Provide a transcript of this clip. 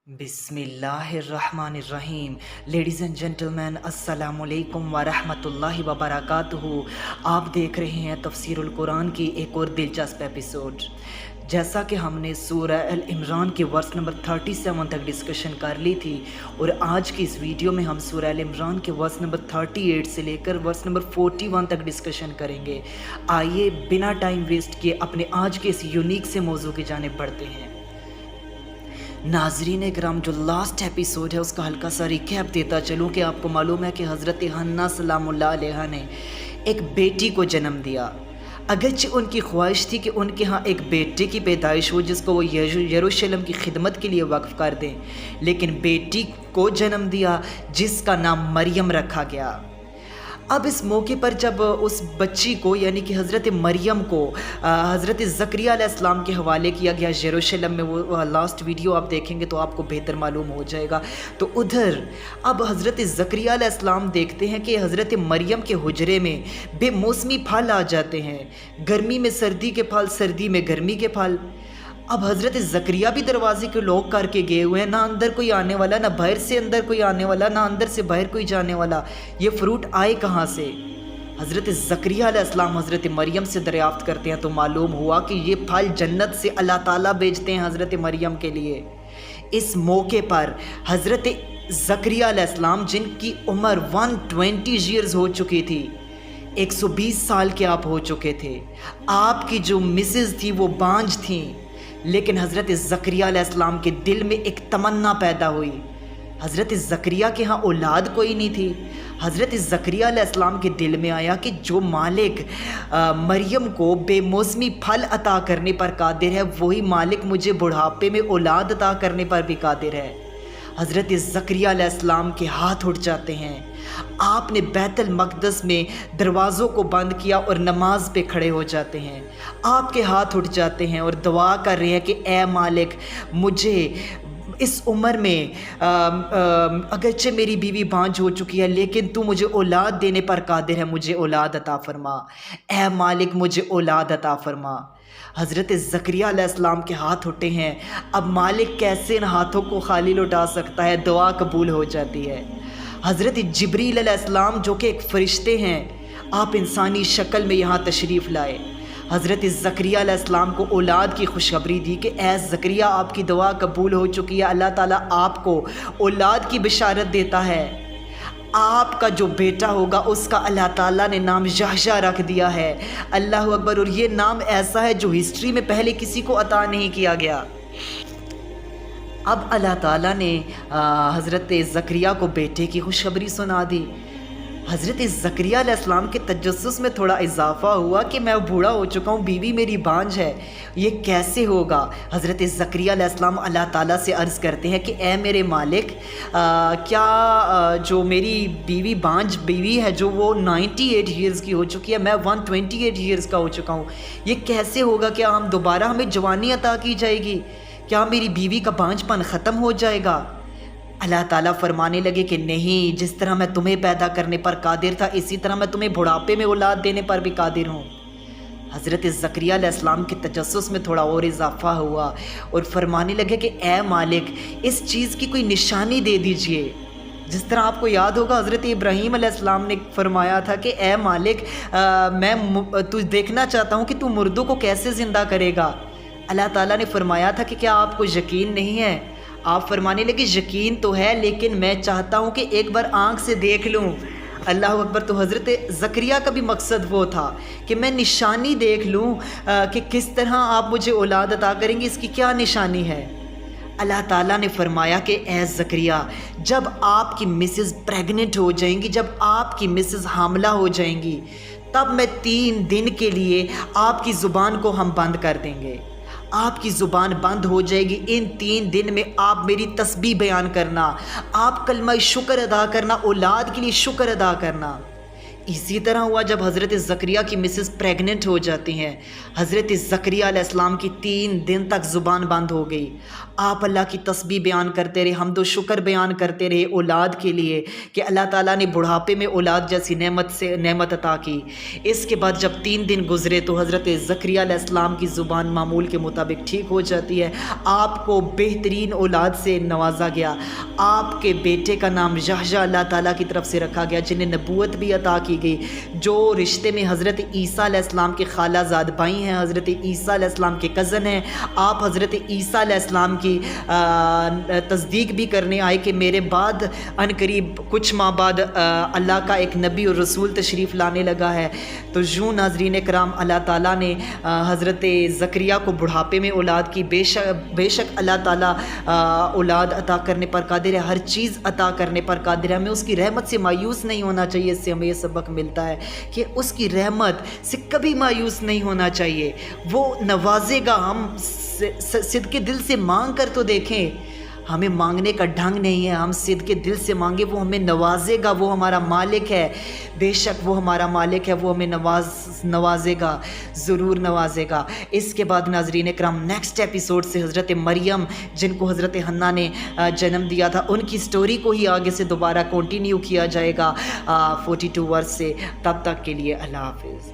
बिस्मिल्लाहिर्रहमानिर्रहीम। Ladies and gentleman, अस्सलामुअलैकुम वरहमतुल्लाहि वबरकातुहू। आप देख रहे हैं तफसीरुल कुरान की एक और दिलचस्प एपिसोड। जैसा कि हमने सूरह अल इमरान के वर्स नंबर 37 तक डिस्कशन कर ली थी, और आज की इस वीडियो में हम सूरह अल इमरान के वर्स नंबर 38 से लेकर वर्स नंबर 41 तक डिस्कशन करेंगे। आइए बिना टाइम वेस्ट किए अपने आज के इस यूनिक से मौजू की जानिब बढ़ते हैं। नाजरीन इकराम, जो लास्ट एपिसोड है उसका हल्का सा रिकैप देता चलूँ कि आपको मालूम है कि हज़रत हन्ना सलामुल्लाह अलैहा ने एक बेटी को जन्म दिया। अगरचे उनकी ख्वाहिश थी कि उनके यहाँ एक बेटे की पैदाइश हो जिसको वो यरूशलेम की खिदमत के लिए वक्फ़ कर दें, लेकिन बेटी को जन्म दिया जिसका नाम मरियम रखा गया। अब इस मौके पर जब उस बच्ची को यानी कि हज़रत मरियम को हज़रत ज़करिया अलैहिस्सलाम के हवाले किया गया यरूशलेम में, वो लास्ट वीडियो आप देखेंगे तो आपको बेहतर मालूम हो जाएगा। तो उधर अब हज़रत ज़करिया अलैहिस्सलाम देखते हैं कि हज़रत मरियम के हुजरे में बेमौसमी फल आ जाते हैं, गर्मी में सर्दी के फल, सर्दी में गर्मी के फल। अब हज़रत ज़करिया भी दरवाजे के लॉक करके गए हुए हैं, ना अंदर कोई आने वाला, ना बाहर से अंदर कोई आने वाला, ना अंदर से बाहर कोई जाने वाला। ये फ्रूट आए कहाँ से? हज़रत ज़करिया अलैहिस्सलाम हज़रत मरियम से दरियाफ़्त करते हैं तो मालूम हुआ कि ये फल जन्नत से अल्लाह ताला भेजते हैं हज़रत मरियम के लिए। इस मौके पर हज़रत ज़करिया अलैहिस्सलाम जिनकी उम्र 120 ईयर्स हो चुकी थी, 120 साल के आप हो चुके थे, आपकी जो मिसेज़ थी वो बांझ थी, लेकिन हज़रत ज़करिया अलैहिस्सलाम के दिल में एक तमन्ना पैदा हुई। हज़रत ज़करिया के यहाँ औलाद कोई नहीं थी। हज़रत ज़करिया अलैहिस्सलाम के दिल में आया कि जो मालिक मरियम को बेमौसमी फल अता करने पर कादिर है, वही मालिक मुझे बुढ़ापे में औलाद अता करने पर भी कादिर है। हज़रत ज़करिया अलैहिस्सलाम के हाथ उठ जाते हैं। आपने बैतुल मक़दस में दरवाज़ों को बंद किया और नमाज पे खड़े हो जाते हैं। आपके हाथ उठ जाते हैं और दुआ कर रहे हैं कि ए मालिक, मुझे इस उम्र में अगरचे मेरी बीवी बांझ हो चुकी है, लेकिन तू मुझे औलाद देने पर कादिर है, मुझे औलाद अता फरमा। ए मालिक, मुझे औलाद अता फरमा। हज़रत ज़करिया अलैहिस्सलाम के हाथ उठे हैं। अब मालिक कैसे इन हाथों को खाली लौटा सकता है? दुआ कबूल हो जाती है। हज़रत जिब्रील अलैहिस्सलाम जो कि एक फ़रिश्ते हैं, आप इंसानी शक्ल में यहाँ तशरीफ़ लाए। हज़रत ज़करिया अलैहिस्सलाम को औलाद की खुशखबरी दी कि ए ज़करिया, आपकी दुआ कबूल हो चुकी है, अल्लाह ताला आपको औलाद की बिशारत देता है। आपका जो बेटा होगा उसका अल्लाह ताला ने नाम यहया रख दिया है। अल्लाह अकबर। और ये नाम ऐसा है जो हिस्ट्री में पहले किसी को अता नहीं किया गया। अब अल्लाह ताला ने हज़रत ज़करिया को बेटे की खुशखबरी सुना दी। हज़रत ज़करिया अलैहिस्सलाम के तजस्सुस में थोड़ा इजाफ़ा हुआ कि मैं बूढ़ा हो चुका हूँ, बीवी मेरी बांझ है, ये कैसे होगा? हज़रत ज़करिया अलैहिस्सलाम अल्लाह ताला से अर्ज़ करते हैं कि ए मेरे मालिक, क्या जो मेरी बीवी बांझ बीवी है, जो वो 98 ईयर्स की हो चुकी है, मैं 128 ईयर्स का हो चुका हूँ, ये कैसे होगा? क्या हम दोबारा हमें जवानी अता की जाएगी? क्या मेरी बीवी का बांझपन ख़त्म हो जाएगा? अल्लाह ताला फरमाने लगे कि नहीं, जिस तरह मैं तुम्हें पैदा करने पर कादिर था, इसी तरह मैं तुम्हें बुढ़ापे में औलाद देने पर भी कादिर हूँ। हज़रत ज़करिया अलैहिस्सलाम के तजस्सुस में थोड़ा और इजाफ़ा हुआ और फरमाने लगे कि ए मालिक, इस चीज़ की कोई निशानी दे दीजिए। जिस तरह आपको याद होगा हज़रत इब्राहीम अलैहिस्सलाम ने फरमाया था कि ए मालिक, मैं तू देखना चाहता हूँ कि तू मुर्दों को कैसे ज़िंदा करेगा। अल्लाह ताला ने फरमाया था कि क्या आपको यकीन नहीं है? आप फरमाने लगे यकीन तो है, लेकिन मैं चाहता हूँ कि एक बार आँख से देख लूँ। अल्लाह अकबर। तो हज़रत ज़करिया का भी मकसद वो था कि मैं निशानी देख लूँ कि किस तरह आप मुझे औलाद अता करेंगे, इसकी क्या निशानी है। अल्लाह ताला ने फरमाया कि ए ज़करिया, जब आपकी मिसेज़ प्रेग्नेंट हो जाएंगी, जब आपकी मिसेज़ हामला हो जाएंगी, तब मैं 3 दिन के लिए आपकी ज़ुबान को हम बंद कर देंगे। आपकी ज़ुबान बंद हो जाएगी। इन 3 दिन में आप मेरी तस्बीह बयान करना, आप कलमा शुक्र अदा करना, औलाद के लिए शुक्र अदा करना। इसी तरह हुआ जब हज़रत ज़करिया की मिसेस प्रेग्नेंट हो जाती हैं। हज़रत ज़करिया अलैहिस्सलाम की 3 दिन तक ज़ुबान बंद हो गई। آپ اللہ کی تسبیح بیان کرتے رہے, حمد و شکر بیان کرتے رہے اولاد کے لیے کہ اللہ تعالیٰ نے بڑھاپے میں اولاد جیسی نعمت عطا کی. اس کے بعد جب 3 دن گزرے تو حضرت زکریا علیہ السلام کی زبان معمول کے مطابق ٹھیک ہو جاتی ہے. آپ کو بہترین اولاد سے نوازا گیا. آپ کے بیٹے کا نام یحییٰ اللہ تعالیٰ کی طرف سے رکھا گیا, جنہیں نبوت بھی عطا کی گئی, جو رشتے میں حضرت عیسیٰ علیہ السلام کے خالہ زاد بھائی ہیں, حضرت عیسیٰ علیہ السلام کے کزن ہیں. آپ حضرت عیسیٰ علیہ السلام کی تصدیق بھی کرنے آئے کہ میرے بعد ان قریب کچھ ماہ بعد اللہ کا ایک نبی اور رسول تشریف لانے لگا ہے. تو یوں ناظرین کرام اللہ تعالیٰ نے حضرت زکریا کو بڑھاپے میں اولاد کی. بے شک اللہ تعالیٰ اولاد عطا کرنے پر قادر ہے, ہر چیز عطا کرنے پر قادر ہے. ہمیں اس کی رحمت سے مایوس نہیں ہونا چاہیے. اس سے ہمیں یہ سبق ملتا ہے کہ اس کی رحمت سے کبھی مایوس نہیں ہونا چاہیے. وہ نوازے گا. ہم صدقے دل سے مانگ کر تو دیکھیں, ہمیں مانگنے کا ڈھنگ نہیں ہے, ہم صدقے دل سے مانگے, وہ ہمیں نوازے گا. وہ ہمارا مالک ہے, بے شک وہ ہمارا مالک ہے, وہ ہمیں نوازے گا, ضرور نوازے گا. اس کے بعد ناظرین کرام نیکسٹ ایپیسوڈ سے حضرت مریم جن کو حضرت حنہ نے جنم دیا تھا ان کی سٹوری کو ہی آگے سے دوبارہ کنٹینیو کیا جائے گا 42 ورس سے. تب تک کے لیے اللہ حافظ.